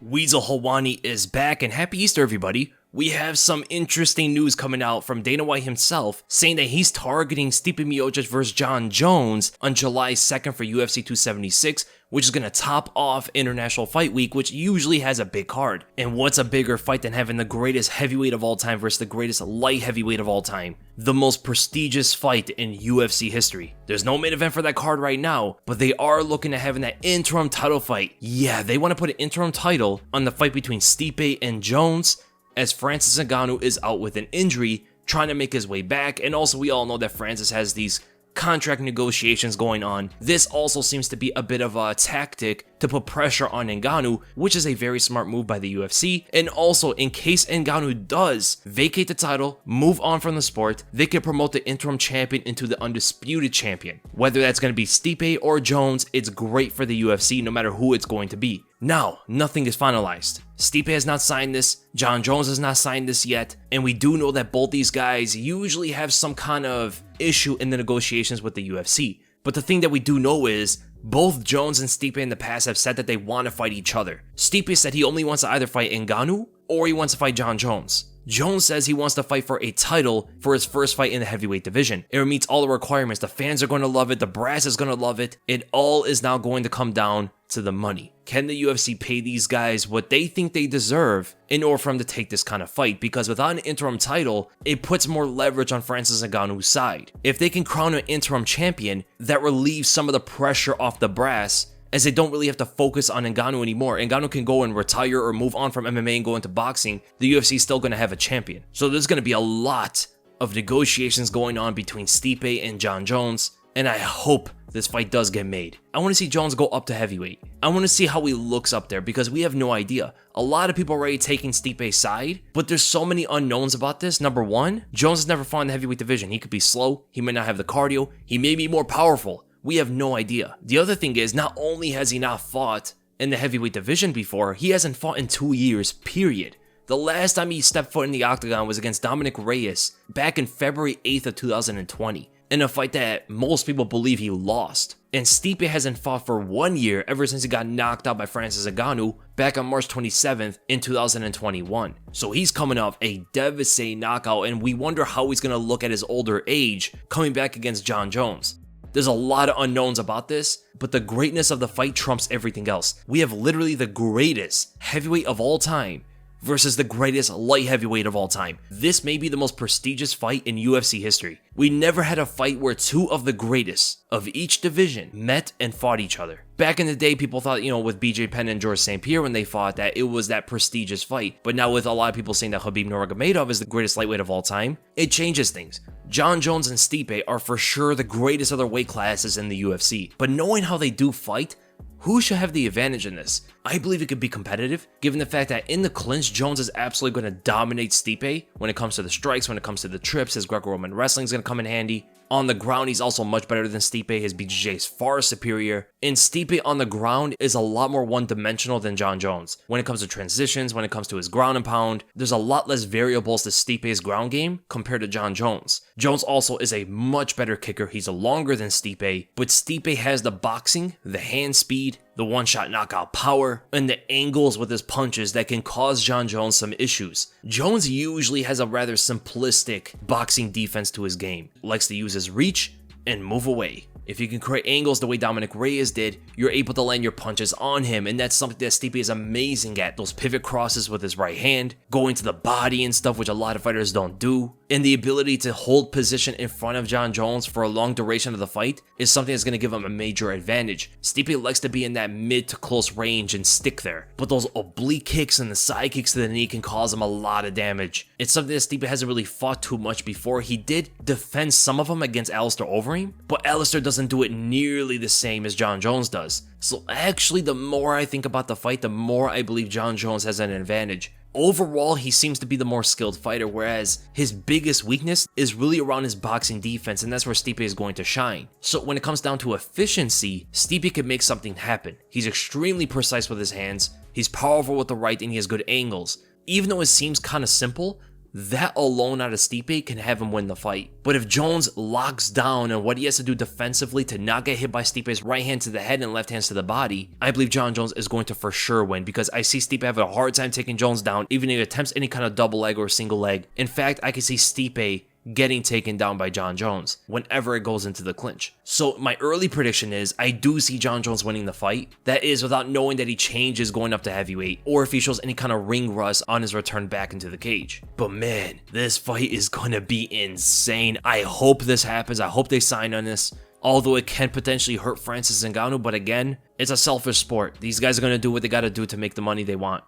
Weasel Hawani is back, and happy Easter, everybody. We have some interesting news coming out from Dana White himself, saying that he's targeting Stipe Miocic versus Jon Jones on July 2nd for UFC 276, which is going to top off International Fight Week, which usually has a big card. And what's a bigger fight than having the greatest heavyweight of all time versus the greatest light heavyweight of all time? The most prestigious fight in UFC history. There's no main event for that card right now, but they are looking at having that interim title fight. Yeah, they want to put an interim title on the fight between Stipe and Jones, as Francis Ngannou is out with an injury, trying to make his way back, and also we all know that Francis has these contract negotiations going on. This also seems to be a bit of a tactic to put pressure on Ngannou, which is a very smart move by the UFC, and also in case Ngannou does vacate the title, move on from the sport, they can promote the interim champion into the undisputed champion. Whether that's going to be Stipe or Jones, it's great for the UFC no matter who it's going to be. Now, nothing is finalized. Stipe has not signed this, Jon Jones has not signed this yet, and we do know that both these guys usually have some kind of issue in the negotiations with the UFC. But the thing that we do know is, both Jones and Stipe in the past have said that they want to fight each other. Stipe said he only wants to either fight Ngannou or he wants to fight Jon Jones. Jones says he wants to fight for a title for his first fight in the heavyweight division. It meets all the requirements. The fans are going to love it. The brass is going to love it. It all is now going to come down to the money. Can the UFC pay these guys what they think they deserve in order for them to take this kind of fight? Because without an interim title, it puts more leverage on Francis Ngannou's side. If they can crown an interim champion, that relieves some of the pressure off the brass, as they don't really have to focus on Ngannou anymore. Ngannou can go and retire or move on from MMA and go into boxing. The UFC is still going to have a champion. So there's going to be a lot of negotiations going on between Stipe and Jon Jones, and I hope this fight does get made. I want to see Jones go up to heavyweight. I want to see how he looks up there because we have no idea. A lot of people are already taking Stipe's side, but there's so many unknowns about this. Number one, Jones has never fought in the heavyweight division. He could be slow, he may not have the cardio, he may be more powerful. We have no idea. The other thing is, not only has he not fought in the heavyweight division before, he hasn't fought in 2 years, period. The last time he stepped foot in the octagon was against Dominic Reyes back in February 8th of 2020, in a fight that most people believe he lost. And Stipe hasn't fought for 1 year ever since he got knocked out by Francis Ngannou back on March 27th in 2021. So he's coming off a devastating knockout, and we wonder how he's going to look at his older age coming back against Jon Jones. There's a lot of unknowns about this, but the greatness of the fight trumps everything else. We have literally the greatest heavyweight of all time versus the greatest light heavyweight of all time. This may be the most prestigious fight in UFC history. We never had a fight where two of the greatest of each division met and fought each other. Back in the day, people thought, with BJ Penn and George St. Pierre when they fought, that it was that prestigious fight. But now with a lot of people saying that Khabib Nurmagomedov is the greatest lightweight of all time, it changes things. Jon Jones and Stipe are for sure the greatest other weight classes in the UFC. But knowing how they do fight, who should have the advantage in this? I believe it could be competitive, given the fact that in the clinch, Jones is absolutely going to dominate Stipe when it comes to the strikes, when it comes to the trips. His Greco-Roman wrestling is going to come in handy. On the ground, he's also much better than Stipe. His BJJ is far superior. And Stipe on the ground is a lot more one-dimensional than Jon Jones. When it comes to transitions, when it comes to his ground and pound, there's a lot less variables to Stipe's ground game compared to Jon Jones. Jones also is a much better kicker. He's longer than Stipe, but Stipe has the boxing, the hand speed, the one-shot knockout power, and the angles with his punches that can cause Jon Jones some issues. Jones usually has a rather simplistic boxing defense to his game. Likes to use his reach and move away. If you can create angles the way Dominic Reyes did, you're able to land your punches on him, and that's something that Stipe is amazing at. Those pivot crosses with his right hand, going to the body and stuff, which a lot of fighters don't do. And the ability to hold position in front of Jon Jones for a long duration of the fight is something that's going to give him a major advantage. Stipe likes to be in that mid to close range and stick there, but those oblique kicks and the side kicks to the knee can cause him a lot of damage. It's something that Stipe hasn't really fought too much before. He did defend some of them against Alistair Overeem, but Alistair doesn't do it nearly the same as Jon Jones does. So actually, the more I think about the fight, the more I believe Jon Jones has an advantage. Overall, he seems to be the more skilled fighter, whereas his biggest weakness is really around his boxing defense, and that's where Stipe is going to shine. So when it comes down to efficiency, Stipe can make something happen. He's extremely precise with his hands, he's powerful with the right, and he has good angles. Even though it seems kind of simple, that alone out of Stipe can have him win the fight. But if Jones locks down on what he has to do defensively to not get hit by Stipe's right hand to the head and left hands to the body, I believe Jon Jones is going to for sure win, because I see Stipe have a hard time taking Jones down, even if he attempts any kind of double leg or single leg. In fact, I can see Stipe getting taken down by Jon Jones whenever it goes into the clinch. So my early prediction is I do see Jon Jones winning the fight. That is without knowing that he changes going up to heavyweight, or if he shows any kind of ring rust on his return back into the cage. But man, this fight is gonna be insane. I hope this happens. I hope they sign on this. Although it can potentially hurt Francis Ngannou, but again, it's a selfish sport. These guys are gonna do what they gotta do to make the money they want.